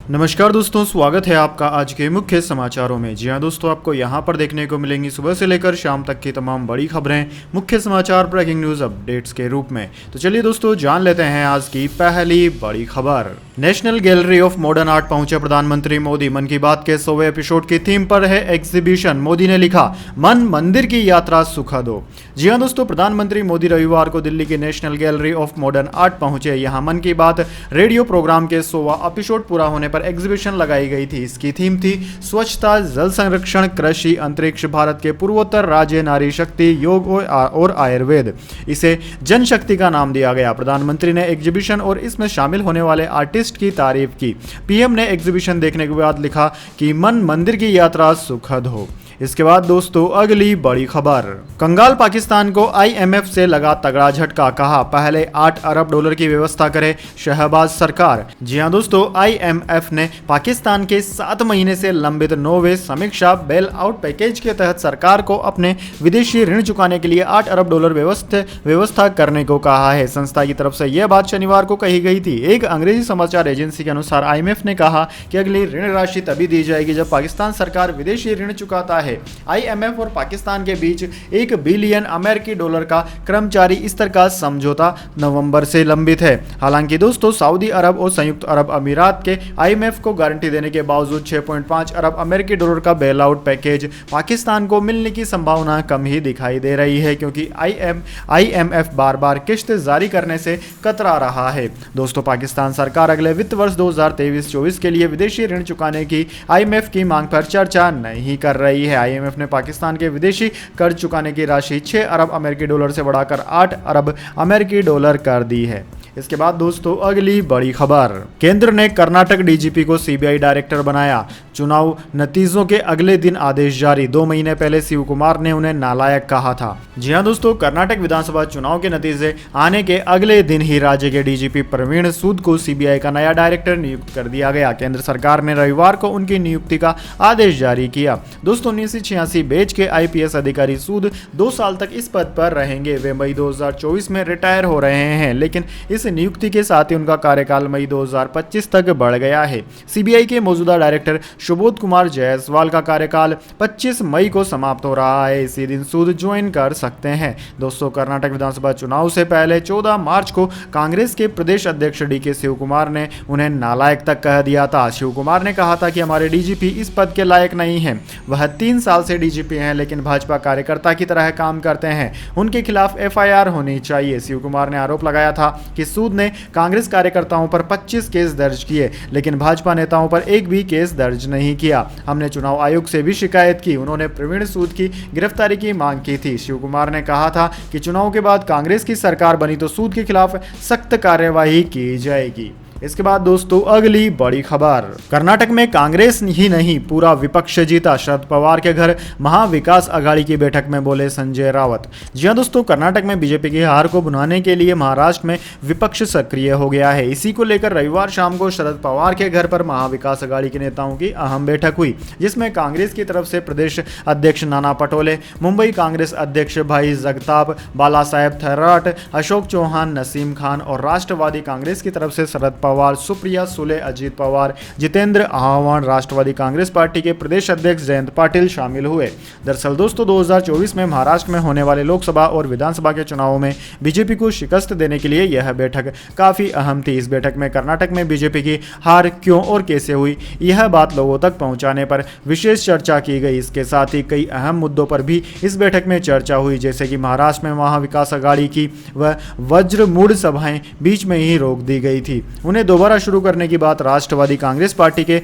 नमस्कार दोस्तों, स्वागत है आपका आज के मुख्य समाचारों में। जी हां दोस्तों, आपको यहां पर देखने को मिलेंगी सुबह से लेकर शाम तक की तमाम बड़ी खबरें, मुख्य समाचार, ब्रेकिंग न्यूज अपडेट्स के रूप में। तो चलिए दोस्तों, जान लेते हैं आज की पहली बड़ी खबर। National gallery of modern art पहुंचे प्रधानमंत्री मोदी। मन की बात के 100वें एपिसोड की थीम पर है एग्जीबिशन। मोदी ने लिखा, मन मंदिर की यात्रा सुखद हो। जी हां दोस्तों, प्रधानमंत्री मोदी रविवार को दिल्ली की national gallery of modern art पहुंचे। यहां मन की बात रेडियो प्रोग्राम के 100वां एपिसोड पूरा होने पर एग्जीबिशन लगाई गई थी। इसकी थीम थी स्वच्छता, जल संरक्षण, कृषि, अंतरिक्ष, भारत के पूर्वोत्तर राज्य, नारी शक्ति, योग और आयुर्वेद। इसे जनशक्ति का नाम दिया गया। प्रधानमंत्री ने एग्जीबिशन और इसमें शामिल होने वाले आर्टिस्ट की तारीफ की। पीएम ने एग्जीबिशन देखने के बाद लिखा कि मन मंदिर की यात्रा सुखद हो। इसके बाद दोस्तों, अगली बड़ी खबर। कंगाल पाकिस्तान को आईएमएफ से लगा तगड़ा झटका। कहा, पहले 8 अरब डॉलर की व्यवस्था करे शहबाज सरकार। जी हां दोस्तों, आईएमएफ ने पाकिस्तान के 7 महीने से लंबित 9वें समीक्षा बेल आउट पैकेज के तहत सरकार को अपने विदेशी ऋण चुकाने के लिए 8 अरब डॉलर व्यवस्था करने को कहा है। संस्था की तरफ से यह बात शनिवार को कही गई थी। एक अंग्रेजी समाचार एजेंसी के अनुसार आईएमएफ ने कहा कि अगली ऋण राशि तभी दी जाएगी जब पाकिस्तान सरकार विदेशी ऋण चुकाता है। आईएमएफ और पाकिस्तान के बीच $1 बिलियन अमेरिकी डॉलर का कर्मचारी स्तर का समझौता नवंबर से लंबित है। हालांकि दोस्तों, सऊदी अरब और संयुक्त अरब अमीरात के आईएमएफ को गारंटी देने के बावजूद 6.5 अरब अमेरिकी डॉलर का बेल आउट पैकेज पाकिस्तान को मिलने की संभावना कम ही दिखाई दे रही है, क्योंकि आईएमएफ बार बार किश्त जारी करने से कतरा रहा है। दोस्तों, पाकिस्तान सरकार अगले वित्त वर्ष 2023-24 के लिए विदेशी ऋण चुकाने की आईएमएफ की मांग पर चर्चा नहीं कर रही है। आईएमएफ ने पाकिस्तान के विदेशी कर्ज चुकाने की राशि 6 अरब अमेरिकी डॉलर से बढ़ाकर 8 अरब अमेरिकी डॉलर कर दी है। इसके बाद दोस्तों, अगली बड़ी खबर। केंद्र ने कर्नाटक डीजीपी को सीबीआई डायरेक्टर बनाया। चुनाव नतीजों के अगले दिन आदेश जारी। 2 महीने पहले शिव कुमार ने उन्हें नालायक कहा था। जी हां दोस्तों, कर्नाटक विधानसभा चुनाव के नतीजे आने के अगले दिन ही राज्य के डीजीपी प्रवीण सूद को सीबीआई का नया डायरेक्टर नियुक्त कर दिया गया। केंद्र सरकार ने रविवार को उनकी नियुक्ति का आदेश जारी किया। दोस्तों, 1986 बैच के आईपीएस अधिकारी सूद 2 साल तक इस पद पर रहेंगे। वे मई 2024 में रिटायर हो रहे हैं, लेकिन इस नियुक्ति के साथ ही उनका कार्यकाल मई 2025 तक बढ़ गया है। सीबीआई के मौजूदा डायरेक्टर सुबोध कुमार जायसवाल का कार्यकाल 25 मई को समाप्त हो रहा है। इसी दिन सूद ज्वाइन कर सकते हैं। दोस्तों, कर्नाटक विधानसभा चुनाव से पहले 14 मार्च को कांग्रेस के प्रदेश अध्यक्ष डीके शिव कुमार ने उन्हें नालायक तक कह दिया था। शिव कुमार ने कहा था कि हमारे डीजीपी इस पद के लायक नहीं है। वह 3 साल से डीजीपी हैं, लेकिन भाजपा कार्यकर्ता की तरह काम करते हैं। उनके खिलाफ एफआईआर होनी चाहिए। शिव कुमार ने आरोप लगाया था कि सूद ने कांग्रेस कार्यकर्ताओं पर 25 केस दर्ज किए, लेकिन भाजपा नेताओं पर एक भी केस दर्ज नहीं किया। हमने चुनाव आयोग से भी शिकायत की। उन्होंने प्रवीण सूद की गिरफ्तारी की मांग की थी। शिव कुमार ने कहा था कि चुनाव के बाद कांग्रेस की सरकार बनी तो सूद के खिलाफ सख्त कार्यवाही की जाएगी। इसके बाद दोस्तों, अगली बड़ी खबर। कर्नाटक में कांग्रेस ही नहीं, पूरा विपक्ष जीता। शरद पवार के घर महाविकास आघाड़ी की बैठक में बोले संजय रावत। जी हां दोस्तों, कर्नाटक में बीजेपी की हार को भुनाने के लिए महाराष्ट्र में विपक्ष सक्रिय हो गया है। इसी को लेकर रविवार शाम को शरद पवार के घर पर महाविकास आघाड़ी के नेताओं की अहम बैठक हुई, जिसमें कांग्रेस की तरफ से प्रदेश अध्यक्ष नाना पटोले, मुंबई कांग्रेस अध्यक्ष भाई जगताप, बाला साहेब थर्राट, अशोक चौहान, नसीम खान और राष्ट्रवादी कांग्रेस की तरफ से शरद पवार, सुप्रिया सुले, अजीत पवार, जितेंद्र आह्वान, राष्ट्रवादी कांग्रेस पार्टी के प्रदेश अध्यक्ष जयंत पाटिल शामिल हुए। दरअसल दोस्तों, 2024 में महाराष्ट्र में होने वाले लोकसभा और विधानसभा के चुनावों में बीजेपी को शिकस्त देने के लिए यह बैठक काफी अहम थी। इस बैठक में कर्नाटक में बीजेपी की हार क्यों और कैसे हुई, यह बात लोगों तक पहुंचाने पर विशेष चर्चा की गई। इसके साथ ही कई अहम मुद्दों पर भी इस बैठक में चर्चा हुई, जैसे कि महाराष्ट्र में महाविकास आघाड़ी की वह वज्रमूढ़ सभाएं बीच में ही रोक दी गई थी। उन्हें दोबारा शुरू करने की बात राष्ट्रवादी कांग्रेस पार्टी के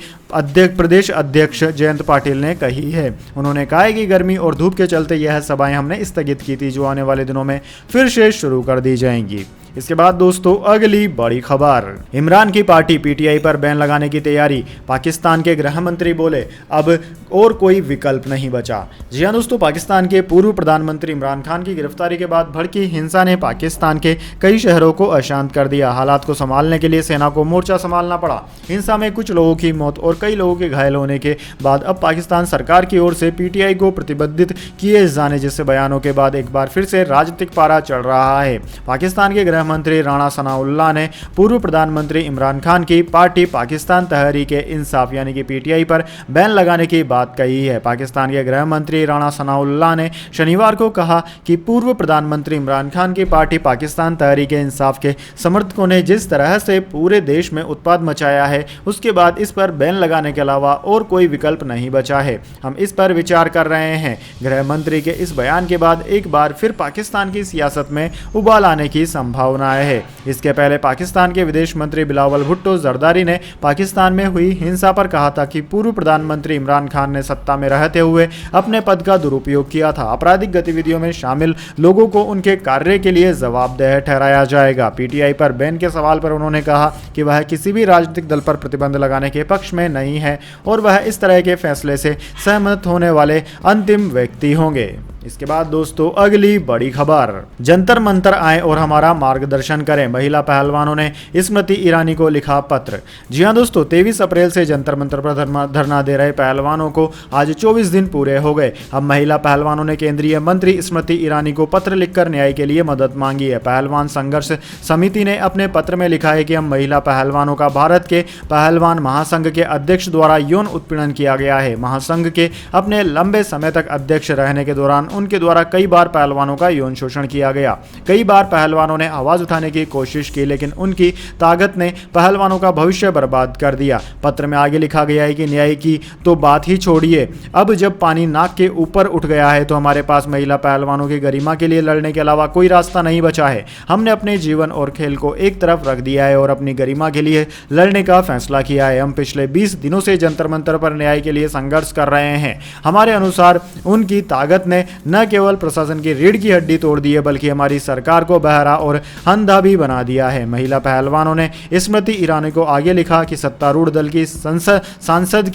प्रदेश अध्यक्ष जयंत पाटिल ने कही है। उन्होंने कहा है कि गर्मी और धूप के चलते यह सभाएं हमने स्थगित की थी, जो आने वाले दिनों में फिर से शुरू कर दी जाएंगी। इसके बाद दोस्तों, अगली बड़ी खबर। इमरान की पार्टी पीटीआई पर बैन लगाने की तैयारी। पाकिस्तान के गृह मंत्री बोले, अब और कोई विकल्प नहीं बचा। जी हां दोस्तों, पाकिस्तान के पूर्व प्रधानमंत्री इमरान खान की गिरफ्तारी के बाद भड़की हिंसा ने पाकिस्तान के कई शहरों को अशांत कर दिया। हालात को संभालने के लिए सेना को मोर्चा संभालना पड़ा। हिंसा में कुछ लोगों की मौत और कई लोगों के घायल होने के बाद अब पाकिस्तान सरकार की ओर से पीटीआई को प्रतिबंधित किए जाने जैसे बयानों के बाद एक बार फिर से राजनीतिक पारा चढ़ रहा है। पाकिस्तान के गृह मंत्री राणा सनाउल्लाह ने पूर्व प्रधानमंत्री इमरान खान की पार्टी पाकिस्तान तहरीक-ए-इंसाफ यानी कि पीटीआई पर बैन लगाने की बात कही है। पाकिस्तान के गृह मंत्री राणा सनाउल्लाह ने शनिवार को कहा कि पूर्व प्रधानमंत्री इमरान खान की पार्टी पाकिस्तान तहरीक-ए-इंसाफ के समर्थकों ने जिस तरह से पूरे देश में उत्पात मचाया है, उसके बाद इस पर बैन लगाने के अलावा और कोई विकल्प नहीं बचा है। हम इस पर विचार कर रहे हैं। गृह मंत्री के इस बयान के बाद एक बार फिर पाकिस्तान की सियासत में उबाल आने की संभावनाएं है। इसके पहले पाकिस्तान के विदेश मंत्री बिलावल भुट्टो जरदारी ने पाकिस्तान में हुई हिंसा पर कहा था कि पूर्व प्रधानमंत्री इमरान खान ने सत्ता में रहते हुए अपने पद का दुरुपयोग किया था। आपराधिक गतिविधियों में शामिल लोगों को उनके कार्य के लिए जवाबदेह ठहराया जाएगा। पीटीआई पर बैन के सवाल पर उन्होंने कहा कि वह किसी भी राजनीतिक दल पर प्रतिबंध लगाने के पक्ष में नहीं है और वह इस तरह के फैसले से सहमत होने वाले अंतिम व्यक्ति होंगे। इसके बाद दोस्तों अगली बड़ी खबर, जंतर मंतर आए और हमारा मार्गदर्शन करें, महिला पहलवानों ने स्मृति ईरानी को लिखा पत्र। जी हां दोस्तों, 23 अप्रैल से जंतर मंतर पर धरना दे रहे पहलवानों को आज 24 दिन पूरे हो गए। अब महिला पहलवानों ने केंद्रीय मंत्री स्मृति ईरानी को पत्र लिखकर न्याय के लिए मदद मांगी है। पहलवान संघर्ष समिति ने अपने पत्र में लिखा है कि हम महिला पहलवानों का भारत के पहलवान महासंघ के अध्यक्ष द्वारा यौन उत्पीड़न किया गया है। महासंघ के अपने लंबे समय तक अध्यक्ष रहने के दौरान उनके द्वारा कई बार पहलवानों का यौन शोषण किया गया। कई बार पहलवानों ने आवाज उठाने की कोशिश की, लेकिन उनकी ताकत ने पहलवानों का भविष्य बर्बाद कर दिया। पत्र में आगे लिखा गया है कि न्याय की तो बात ही छोड़िए, अब जब पानी नाक के ऊपर उठ गया है तो हमारे पास महिला पहलवानों की गरिमा के लिए लड़ने के अलावा कोई रास्ता नहीं बचा है। हमने अपने जीवन और खेल को एक तरफ रख दिया है और अपनी गरिमा के लिए लड़ने का फैसला किया है। हम पिछले 20 दिनों से जंतर मंतर पर न्याय के लिए संघर्ष कर रहे हैं। हमारे अनुसार उनकी ताकत ने न केवल प्रशासन की रीढ़ की हड्डी तोड़ दी है, बल्कि हमारी सरकार को बहरा और अंधा भी बना दिया है। महिला पहलवानों ने स्मृति ईरानी को आगे लिखा कि सत्तारूढ़ दल की संसद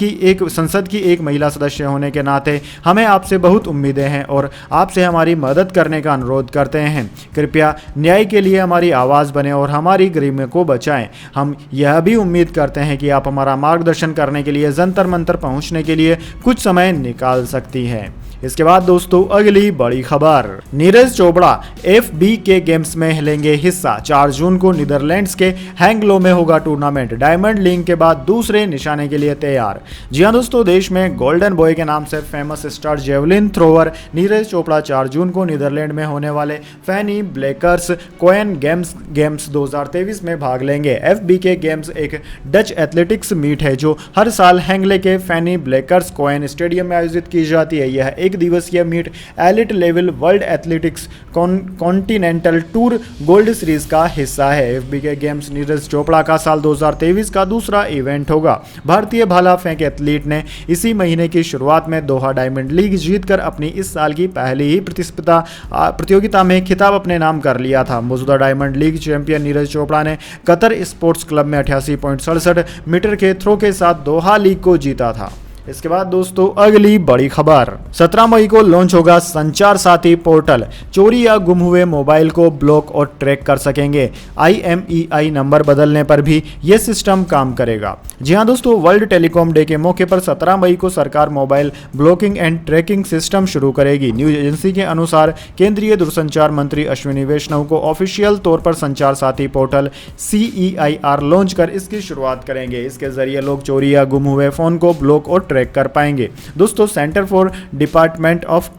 की एक महिला सदस्य होने के नाते हमें आपसे बहुत उम्मीदें हैं और आपसे हमारी मदद करने का अनुरोध करते हैं। कृपया न्याय के लिए हमारी आवाज़ बने और हमारी गरिमा को बचाएं। हम यह भी उम्मीद करते हैं कि आप हमारा मार्गदर्शन करने के लिए जंतर मंतर पहुंचने के लिए कुछ समय निकाल सकती हैं। इसके बाद दोस्तों अगली बड़ी खबर, नीरज चोपड़ा FBK गेम्स में लेंगे हिस्सा। 4 जून को नीदरलैंड्स के हैंगलो में होगा टूर्नामेंट। डायमंड लीग के बाद दूसरे निशाने के लिए तैयार। जी हां दोस्तों, देश में गोल्डन बॉय के नाम से famous star javelin thrower Neeraj Chopra 4 जून को नीदरलैंड में होने वाले फैनी ब्लेकर्स कोएन गेम्स 2023 में भाग लेंगे। FBK गेम्स एक डच एथलेटिक्स मीट है जो हर साल हैंगले के फैनी ब्लेकर्स कोएन स्टेडियम में आयोजित की जाती है। यह एक दिवसीय meet elite level world athletics continental tour gold series का हिस्सा है। FBK गेम्स नीरज चोपड़ा का साल 2023 का दूसरा इवेंट होगा। भारतीय भाला फेंक एथलीट ने इसी महीने की शुरुआत में दोहा डायमंड लीग जीतकर अपनी इस साल की पहली ही प्रतियोगिता में खिताब अपने नाम कर लिया था। मौजूदा diamond league champion Neeraj Chopra ने कतर स्पोर्ट्स क्लब में 88.67 मीटर के थ्रो के साथ दोहा लीग को जीता था। इसके बाद दोस्तों अगली बड़ी खबर, 17 मई को लॉन्च होगा संचार साथी पोर्टल। चोरी या गुम हुए मोबाइल को ब्लॉक और ट्रैक कर सकेंगे। IMEI नंबर बदलने पर भी यह सिस्टम काम करेगा। जी हां दोस्तों, वर्ल्ड टेलीकॉम डे के मौके पर 17 मई को सरकार mobile blocking and tracking system शुरू करेगी। न्यूज एजेंसी के अनुसार केंद्रीय दूरसंचार मंत्री अश्विनी वैष्णव को ऑफिशियल तौर पर संचार साथी पोर्टल CEIR लॉन्च कर इसकी शुरुआत करेंगे। इसके जरिए लोग चोरी या गुम हुए फोन को ब्लॉक और ट्रैक कर पाएंगे। दोस्तों, centre for department of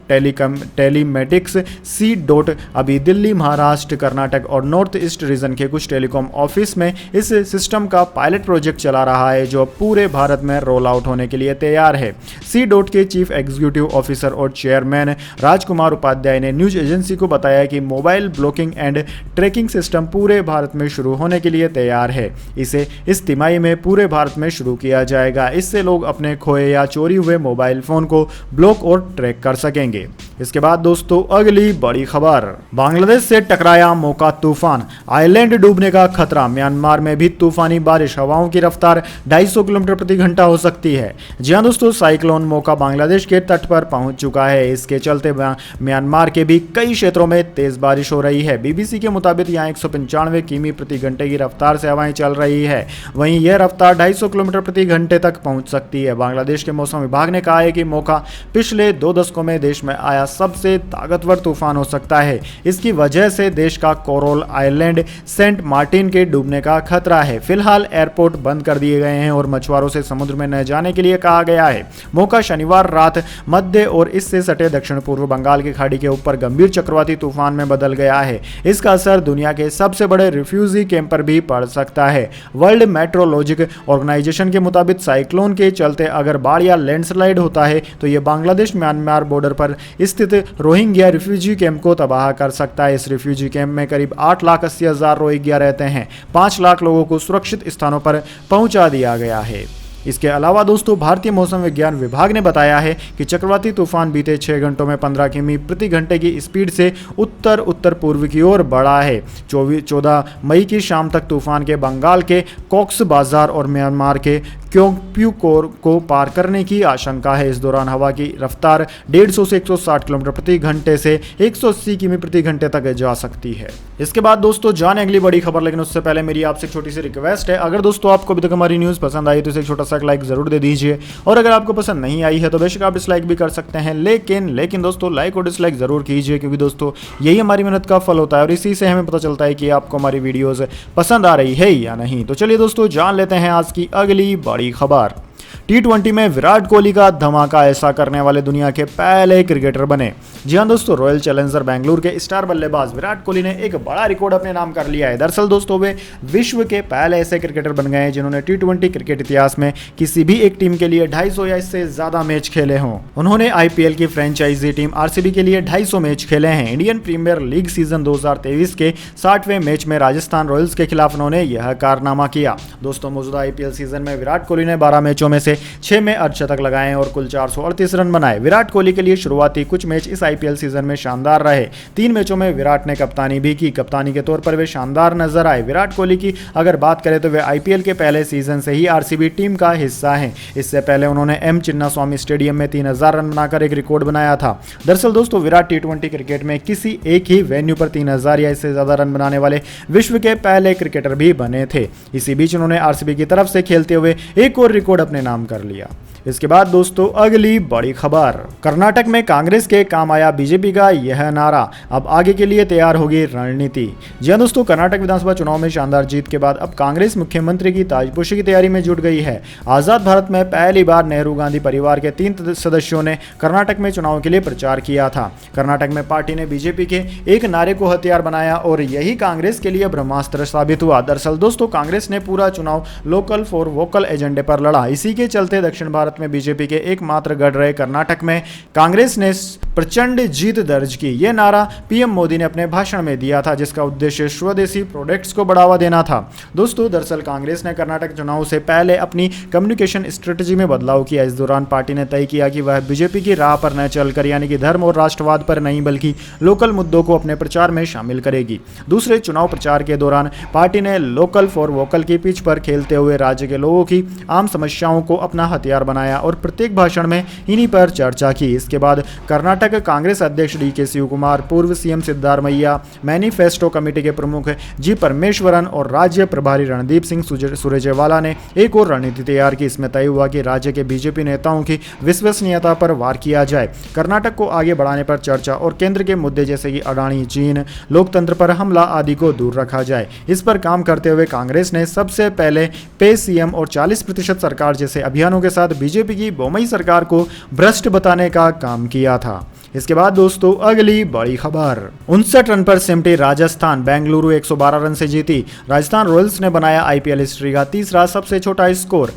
telematics C. अभी दिल्ली, महाराष्ट्र, कर्नाटक और नॉर्थ ईस्ट रीजन के कुछ टेलीकॉम ऑफिस में इस सिस्टम का पायलट प्रोजेक्ट चला रहा है जो पूरे भारत में रोल आउट होने के लिए तैयार है। C. के चीफ एग्जीक्यूटिव ऑफिसर और चेयरमैन राजकुमार उपाध्याय ने न्यूज एजेंसी को बताया कि mobile blocking and tracking system पूरे भारत में शुरू होने के लिए तैयार है। इसे इस तिमाही में पूरे भारत में शुरू किया जाएगा। इससे लोग अपने खोए या चोरी हुए मोबाइल फोन को ब्लॉक और ट्रैक कर सकेंगे। इसके बाद दोस्तों अगली बड़ी खबर, बांग्लादेश से टकराया मोका तूफान, आइलैंड डूबने का खतरा। म्यांमार में भी तूफानी बारिश, हवाओं की रफ्तार 250 किलोमीटर प्रति घंटा हो सकती है। जी हां दोस्तों, साइक्लोन मोका बांग्लादेश के तट पर पहुंच चुका है। इसके चलते म्यांमार के भी कई क्षेत्रों में तेज बारिश हो रही है। BBC के मुताबिक यहाँ 195 किमी प्रति घंटे की रफ्तार से हवाएं चल रही है। वहीं यह रफ्तार 250 किलोमीटर प्रति घंटे तक पहुंच सकती है। बांग्लादेश देश के मौसम विभाग ने कहा है कि मोका पिछले 2 दशकों में देश में आया सबसे ताकतवर तूफान हो सकता है। इसकी वजह से देश का कोरल आइलैंड सेंट मार्टिन के डूबने का खतरा है। फिलहाल एयरपोर्ट बंद कर दिए गए हैं और मछुआरों से समुद्र में न जाने के लिए कहा गया है। मोका शनिवार रात मध्य और इससे सटे दक्षिण पूर्व बंगाल की खाड़ी के ऊपर गंभीर चक्रवाती तूफान में बदल गया है। इसका असर दुनिया के सबसे बड़े रिफ्यूजी कैंप पर भी पड़ सकता है। वर्ल्ड मेट्रोलॉजिक ऑर्गेनाइजेशन के मुताबिक साइक्लोन के चलते अगर बाढ़ या लैंडस्लाइड होता है तो यह बांग्लादेश म्यांमार बॉर्डर पर स्थित रोहिंग्या रिफ्यूजी कैंप को तबाह कर सकता है। इस रिफ्यूजी कैंप में करीब 8,80,000 रोहिंग्या रहते हैं। 5 लाख लोगों को सुरक्षित स्थानों पर पहुंचा दिया गया है। इसके अलावा दोस्तों भारतीय मौसम विज्ञान विभाग ने बताया है कि चक्रवाती तूफान बीते 6 घंटों में 15 किमी प्रति घंटे की स्पीड से उत्तर उत्तर पूर्व की ओर बढ़ा है। 14 मई की शाम तक तूफान के बंगाल के कॉक्स बाजार और म्यांमार के क्योंगप्यूकोर को पार करने की आशंका है। इस दौरान हवा की रफ्तार 150 से 160 किलोमीटर प्रति घंटे से 180 किमी प्रति घंटे तक जा सकती है। इसके बाद दोस्तों जाने अगली बड़ी खबर, लेकिन उससे पहले मेरी आपसे छोटी सी रिक्वेस्ट है, अगर दोस्तों आपको अभी तक हमारी न्यूज़ पसंद आई तो इसे छोटा सा लाइक जरूर दे दीजिए, और अगर आपको पसंद नहीं आई है तो बेशक आप डिसलाइक भी कर सकते हैं, लेकिन दोस्तों लाइक और डिसलाइक जरूर कीजिए, क्योंकि दोस्तों यही हमारी मेहनत का फल होता है और इसी से हमें पता चलता है कि आपको हमारी वीडियोस पसंद आ रही है या नहीं। तो चलिए दोस्तों जान लेते हैं आज की अगली बड़ी खबर। T20 में विराट कोहली का धमाका, ऐसा करने वाले दुनिया के पहले क्रिकेटर बने। जी हाँ दोस्तों, रॉयल चैलेंजर बेंगलुरु के स्टार बल्लेबाज विराट कोहली ने एक बड़ा रिकॉर्ड अपने नाम कर लिया है। दरअसल दोस्तों वे विश्व के पहले ऐसे क्रिकेटर बन गए हैं जिन्होंने T20 क्रिकेट इतिहास में किसी भी एक टीम के लिए 250 या इससे ज्यादा मैच खेले हों। उन्होंने IPL की फ्रेंचाइजी टीम RCB के लिए 250 मैच खेले हैं। इंडियन प्रीमियर लीग सीजन 2023 के 60वें मैच में राजस्थान रॉयल्स के खिलाफ उन्होंने यह कारनामा किया। दोस्तों मौजूदा IPL सीजन में विराट कोहली ने 12 मैचों में से 6 में अर्धशतक लगाए और कुल 438 रन बनाए। विराट कोहली के लिए शुरुआती कुछ मैच इस IPL सीजन में शानदार रहे। 3 मैचों में विराट ने कप्तानी भी की। कप्तानी के तौर पर वे शानदार नजर आए। विराट कोहली की अगर बात करें तो वे IPL के पहले सीजन से ही RCB टीम का हिस्सा हैं। इससे पहले उन्होंने M चिन्नास्वामी स्टेडियम में 3000 रन बनाकर एक रिकॉर्ड बनाया था। दरअसल दोस्तों विराट T20 क्रिकेट में किसी एक ही वेन्यू पर 3000 या इससे ज्यादा रन बनाने वाले विश्व के पहले क्रिकेटर भी बने थे। इसी बीच उन्होंने RCB की तरफ से खेलते हुए एक और रिकॉर्ड अपने नाम कर लिया। इसके बाद दोस्तों अगली बड़ी खबर, कर्नाटक में कांग्रेस के काम आया बीजेपी का यह नारा, अब आगे के लिए तैयार होगी रणनीति। जी हां दोस्तों, कर्नाटक विधानसभा चुनाव में शानदार जीत के बाद अब कांग्रेस मुख्यमंत्री की ताजपोशी की तैयारी में जुट गई है। आजाद भारत में पहली बार नेहरू गांधी परिवार के 3 सदस्यों ने कर्नाटक में चुनाव के लिए प्रचार किया था। कर्नाटक में पार्टी ने बीजेपी के एक नारे को हथियार बनाया और यही कांग्रेस के लिए ब्रह्मास्त्र साबित हुआ। दरअसल दोस्तों कांग्रेस ने पूरा चुनाव लोकल फॉर वोकल एजेंडे पर लड़ा। इसी के चलते दक्षिण भारत में बीजेपी के एकमात्र गढ़ रहे कर्नाटक में कांग्रेस ने प्रचंड जीत दर्ज की। यह नारा पीएम मोदी ने अपने भाषण में दिया था, जिसका उद्देश्य स्वदेशी प्रोडक्ट्स को बढ़ावा देना था। दोस्तों दरअसल कांग्रेस ने कर्नाटक चुनाव से पहले अपनी कम्युनिकेशन स्ट्रेटजी में बदलाव किया। इस दौरान पार्टी ने तय किया कि वह बीजेपी की राह पर न चलकर, यानी कि धर्म और राष्ट्रवाद पर नहीं बल्कि लोकल मुद्दों को अपने प्रचार में शामिल करेगी। दूसरे चुनाव प्रचार के दौरान पार्टी ने लोकल फॉर वोकल की पिच पर खेलते हुए राज्य के लोगों की आम समस्याओं को अपना हथियार बनाया और प्रत्येक भाषण में इन्हीं पर चर्चा की। इसके बाद कर्नाटक कांग्रेस अध्यक्ष DK शिवकुमार, पूर्व CM सिद्धारमैया, मैनिफेस्टो कमेटी के प्रमुख G परमेश्वरन और राज्य प्रभारी रणदीप सिंह सुरजेवाला ने एक और रणनीति तैयार की। इसमें तय हुआ कि राज्य के बीजेपी नेताओं की विश्वसनीयता पर वार किया जाए, कर्नाटक को आगे बढ़ाने पर चर्चा और केंद्र के मुद्दे जैसे कि अडानी, चीन, लोकतंत्र पर हमला आदि को दूर रखा जाए। इस पर काम करते हुए कांग्रेस ने सबसे पहले पे CM और 40% सरकार जैसे अभियानों के साथ बीजेपी की बोमई सरकार को भ्रष्ट बताने का काम किया था। इसके बाद दोस्तों अगली बड़ी खबर, 59 रन पर सिमटी राजस्थान, बेंगलुरु 112 रन से जीती। राजस्थान रॉयल्स ने बनाया IPL हिस्ट्री का तीसरा सबसे छोटा स्कोर।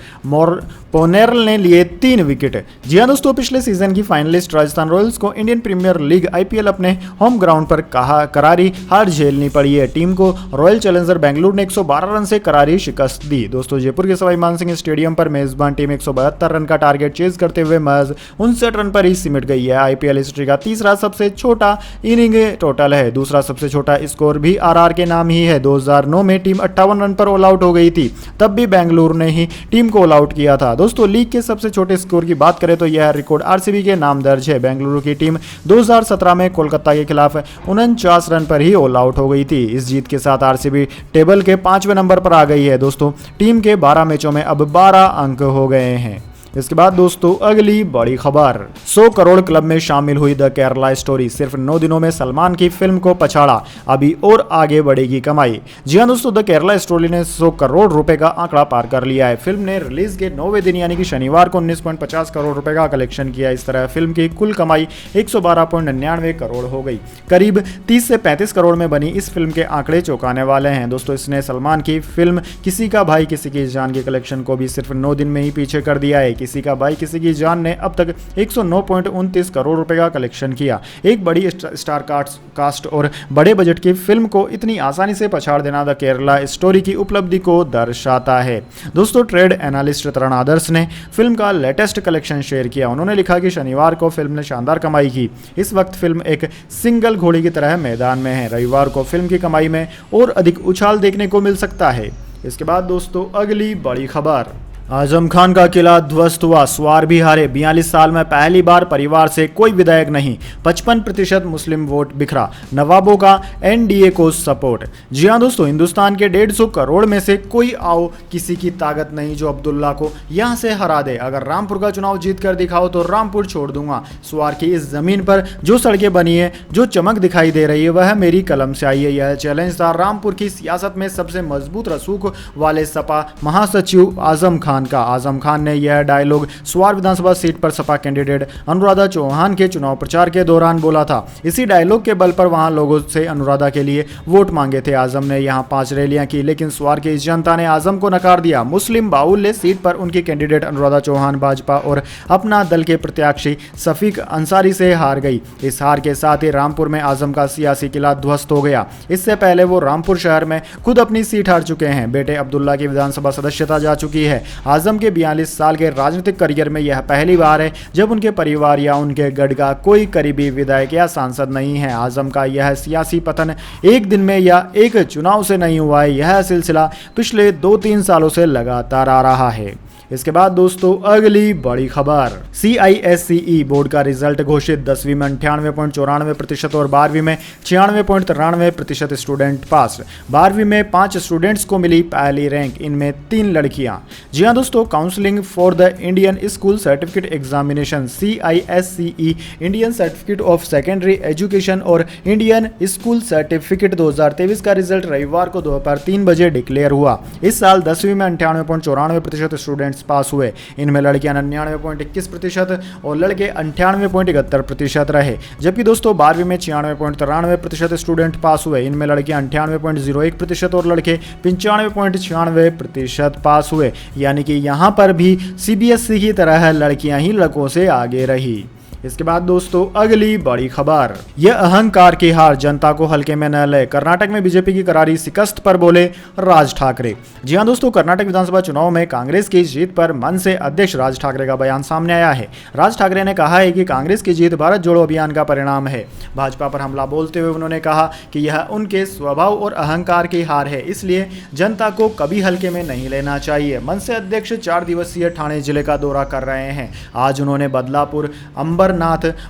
पोनेरल ने लिए 3 विकेट। जी हां दोस्तों, पिछले सीजन की फाइनलिस्ट राजस्थान रॉयल्स को इंडियन प्रीमियर लीग IPL अपने होम ग्राउंड पर करारी हार झेलनी पड़ी है। टीम को रॉयल चैलेंजर बेंगलुरु ने 112 रन से करारी शिकस्त दी। दोस्तों जयपुर के सवाई मानसिंह स्टेडियम पर मेजबान टीम 172 रन का टारगेट चेज करते हुए महज 59 रन पर ही सिमट गई है। IPL हिस्ट्री का तीसरा सबसे छोटा इनिंग टोटल है। दूसरा सबसे छोटा स्कोर भी RR के नाम ही है। 2009 में टीम 58 रन पर ऑल आउट हो गई थी, तब भी बेंगलुरु ने ही टीम को ऑल आउट किया था। दोस्तों लीग के सबसे छोटे स्कोर की बात करें तो यह रिकॉर्ड RCB के नाम दर्ज है। बेंगलुरु की टीम 2017 में कोलकाता के खिलाफ 49 रन पर ही ऑल आउट हो गई थी। इस जीत के साथ RCB टेबल के 5वें नंबर पर आ गई है। दोस्तों टीम के 12 मैचों में अब 12 अंक हो गए हैं। इसके बाद दोस्तों अगली बड़ी खबर, 100 करोड़ क्लब में शामिल हुई द केरला स्टोरी, सिर्फ 9 दिनों में सलमान की फिल्म को पछाड़ा, अभी और आगे बढ़ेगी कमाई। जी हां दोस्तों, द केरला स्टोरी ने 100 करोड़ रुपए का आंकड़ा पार कर लिया है। फिल्म ने रिलीज के 9वें दिन यानी कि शनिवार को 19.50 करोड़ रुपए का कलेक्शन किया। इस तरह फिल्म की कुल कमाई 112.99 करोड़ हो गई। करीब 30 से 35 करोड़ में बनी इस फिल्म के आंकड़े चौंकाने वाले हैं। दोस्तों इसने सलमान की फिल्म किसी का भाई किसी की जान के कलेक्शन को भी सिर्फ 9 दिन में ही पीछे कर दिया है। किसी का भाई किसी की जान ने अब तक 109.29 करोड़ रुपए का कलेक्शन किया। एक बड़ी स्टार कास्ट और बड़े बजट की फिल्म को इतनी आसानी से पछाड़ देना द केरला स्टोरी की उपलब्धि को दर्शाता है। दोस्तों ट्रेड एनालिस्ट तरण आदर्श ने फिल्म का लेटेस्ट कलेक्शन शेयर किया। उन्होंने लिखा कि शनिवार को फिल्म ने शानदार कमाई की। इस वक्त फिल्म एक सिंगल घोड़ी की तरह मैदान में है। रविवार को फिल्म की कमाई में और अधिक उछाल देखने को मिल सकता है। इसके बाद दोस्तों अगली बड़ी खबर, आजम खान का किला ध्वस्त हुआ, स्वार भी हारे, 42 साल में पहली बार परिवार से कोई विधायक नहीं, 55% मुस्लिम वोट बिखरा, नवाबों का एनडीए को सपोर्ट। जी हां दोस्तों, हिंदुस्तान के 150 करोड़ में से कोई आओ किसी की ताकत नहीं जो अब्दुल्ला को यहां से हरा दे। अगर रामपुर का चुनाव जीत कर दिखाओ तो रामपुर छोड़ दूंगा। स्वार की इस जमीन पर जो सड़कें बनी है, जो चमक दिखाई दे रही है, वह मेरी कलम से आई है। यह चैलेंज था रामपुर की सियासत में सबसे मजबूत रसूख वाले सपा महासचिव आजम खान का। आजम खान ने यह डायलॉग स्वार विधानसभा सीट पर सपा कैंडिडेट अनुराधा चौहान के चुनाव प्रचार के दौरान बोला था। इसी डायलॉग के बल पर वहां लोगों से अनुराधा के लिए वोट मांगे थे। आजम ने यहां 5 रैलियां की, लेकिन स्वार की जनता ने आजम को नकार दिया। मुस्लिम बाहुल्य सीट पर उनकी कैंडिडेट अनुराधा चौहान भाजपा और अपना दल के प्रत्याशी शफीक अंसारी से हार गई। इस हार के साथ ही रामपुर में आजम का सियासी किला ध्वस्त हो गया। इससे पहले वो रामपुर शहर में खुद अपनी सीट हार चुके हैं। बेटे अब्दुल्ला की विधानसभा सदस्यता जा चुकी है। आजम के 42 साल के राजनीतिक करियर में यह पहली बार है जब उनके परिवार या उनके गढ़ का कोई करीबी विधायक या सांसद नहीं है। आजम का यह सियासी पतन एक दिन में या एक चुनाव से नहीं हुआ है। यह सिलसिला पिछले 2-3 सालों से लगातार आ रहा है। इसके बाद दोस्तों अगली बड़ी खबर, CISCE बोर्ड का रिजल्ट घोषित, 10वीं में 98.94% और 12वीं में 96.93% स्टूडेंट पास। 12वीं में 5 स्टूडेंट्स को मिली पहली रैंक, इनमें 3 लड़कियां। जी हां दोस्तों, counselling for the Indian school certificate examination CISCE Indian certificate of secondary education और इंडियन स्कूल सर्टिफिकेट 2023 का रिजल्ट रविवार को दोपहर 3 बजे डिक्लेयर हुआ। इस साल 10वीं में 98.94% स्टूडेंट्स पास हुए। इनमें लड़कियां 99.21% और लड़के 98.71% रहे। जबकि दोस्तों 12वीं में 96.93% स्टूडेंट पास हुए। इनमें लड़कियां 98.01% और लड़के 95.96% पास हुए। यानी कि यहां पर भी CBSE की तरह लड़कियां ही लड़कों से आगे रही। इसके बाद दोस्तों अगली बड़ी खबर, यह अहंकार की हार, जनता को हल्के में न ले, कर्नाटक में बीजेपी की करारी शिकस्त पर बोले राज ठाकरे। जी हां दोस्तों, कर्नाटक विधानसभा चुनाव में कांग्रेस की जीत पर मन से अध्यक्ष राज ठाकरे का बयान सामने आया है। राज ठाकरे ने कहा है कि कांग्रेस की जीत भारत जोड़ो अभियान का परिणाम है। भाजपा पर हमला बोलते हुए उन्होंने कहा कि यह उनके स्वभाव और अहंकार की हार है, इसलिए जनता को कभी हल्के में नहीं लेना चाहिए। मन से अध्यक्ष 4 दिवसीय ठाणे जिले का दौरा कर रहे हैं। आज उन्होंने बदलापुर, अंबरनाथ,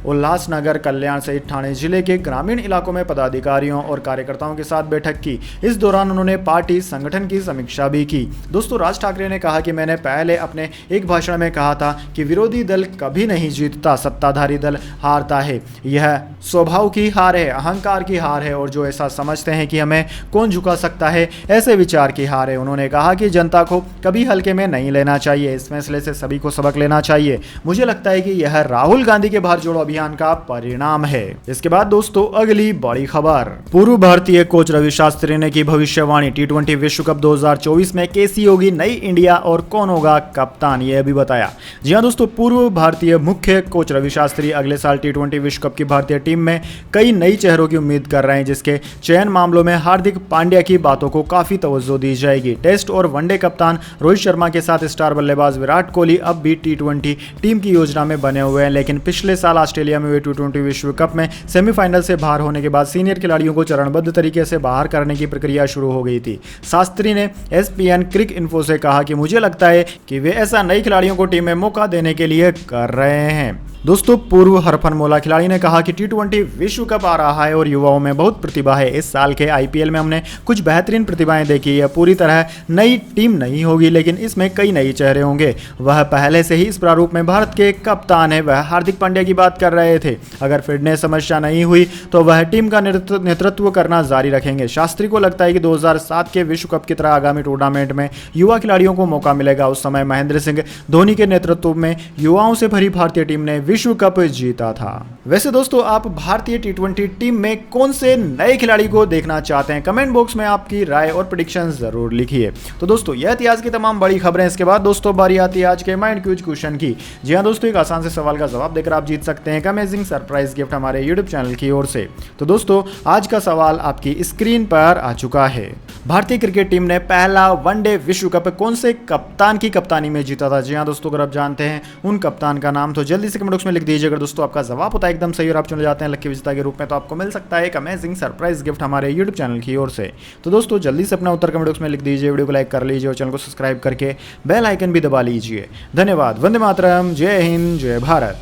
उल्लासनगर, कल्याण सहित ठाणे जिले के ग्रामीण इलाकों में पदाधिकारियों और कार्यकर्ताओं के साथ बैठक की। इस दौरान उन्होंने पार्टी संगठन की समीक्षा भी की। दोस्तों राज ठाकरे ने कहा कि मैंने पहले अपने एक भाषण में कहा था कि विरोधी दल कभी नहीं जीतता, सत्ताधारी दल हारता है। यह स्वभाव की हार है, अहंकार की हार है और जो ऐसा समझते हैं कि हमें कौन झुका सकता है, ऐसे विचार की हार है। उन्होंने कहा कि जनता को कभी हल्के में नहीं लेना चाहिए। इस फैसले से सभी को सबक लेना चाहिए। मुझे लगता है कि यह राहुल गांधी के भारत जोड़ो अभियान का परिणाम है। इसके बाद दोस्तों अगली बड़ी खबर, पूर्व भारतीय कोच रवि शास्त्री ने की भविष्यवाणी, T20 विश्व कप 2024 में कैसी होगी नई इंडिया और कौन होगा कप्तान, यह भी बताया। जी हां दोस्तों, पूर्व भारतीय मुख्य कोच रवि शास्त्री अगले साल T20 विश्व कप की भारतीय टीम में कई नई चेहरों की उम्मीद कर रहे हैं, जिसके चयन मामलों में हार्दिक पांड्या की बातों को काफी तवज्जो दी जाएगी। टेस्ट और वनडे कप्तान रोहित शर्मा के साथ स्टार बल्लेबाज विराट कोहली अब भी T20 टीम की योजना में बने हुए हैं, लेकिन पिछले पिछले साल ऑस्ट्रेलिया में हुए T20 विश्व कप में सेमीफाइनल से बाहर होने के बाद सीनियर खिलाड़ियों को चरणबद्ध तरीके से बाहर करने की प्रक्रिया शुरू हो गई थी। शास्त्री ने ESPN क्रिक इन्फो से कहा कि मुझे लगता है कि वे ऐसा नए खिलाड़ियों को टीम में मौका देने के लिए कर रहे हैं। दोस्तों, पूर्व हरफनमौला खिलाड़ी ने कहा कि T20 विश्व कप आ रहा है और युवाओं में बहुत प्रतिभा है। इस साल के IPL में हमने कुछ बेहतरीन प्रतिभाएं देखी। यह पूरी तरह नई टीम नहीं होगी, लेकिन इसमें कई नए चेहरे होंगे। वह पहले से ही इस प्रारूप में भारत के कप्तान है। वह हार्दिक पांड्या की बात कर रहे थे। अगर फिटनेस समस्या नहीं हुई तो वह टीम का नेतृत्व करना जारी रखेंगे। शास्त्री को लगता है कि 2007 के विश्व कप की तरह आगामी टूर्नामेंट में युवा खिलाड़ियों को मौका मिलेगा। उस समय महेंद्र सिंह धोनी के नेतृत्व में युवाओं से भरी भारतीय टीम ने विश्व कप जीता था। वैसे दोस्तों, आप भारतीय T20 टीम में कौन से नए खिलाड़ी को देखना चाहते हैं? कमेंट बॉक्स में आपकी राय और प्रेडिक्शन जरूर लिखिए। तो दोस्तों, यह थी आज की तमाम बड़ी खबरें। इसके बाद दोस्तों बारी आती है आज के माइंड क्यूज क्वेश्चन की। जी हाँ दोस्तों, एक आसान से सवाल का जवाब देकर आप जीत सकते हैं एक अमेजिंग सरप्राइज गिफ्ट हमारे यूट्यूब चैनल की ओर से। तो दोस्तों, आज का सवाल आपकी स्क्रीन पर आ चुका है। भारतीय क्रिकेट टीम ने पहला वनडे विश्व कप कौन से कप्तान की कप्तानी में जीता था? जी हाँ दोस्तों, अगर आप जानते हैं उन कप्तान का नाम तो जल्दी से कमेंट बॉक्स में लिख दीजिए। अगर दोस्तों आपका जवाब होता है एकदम सही और आप चुने जाते हैं लकी विजेता के रूप में, तो आपको मिल सकता है एक अमेजिंग सरप्राइज गिफ्ट हमारे यूट्यूब चैनल की ओर से। तो दोस्तों, जल्दी से अपना उत्तर कमेंट बॉक्स में लिख दीजिए, वीडियो को लाइक कर लीजिए और चैनल को सब्सक्राइब करके बेल आइकन भी दबा लीजिए। धन्यवाद। वंदे मातरम। जय हिंद, जय भारत।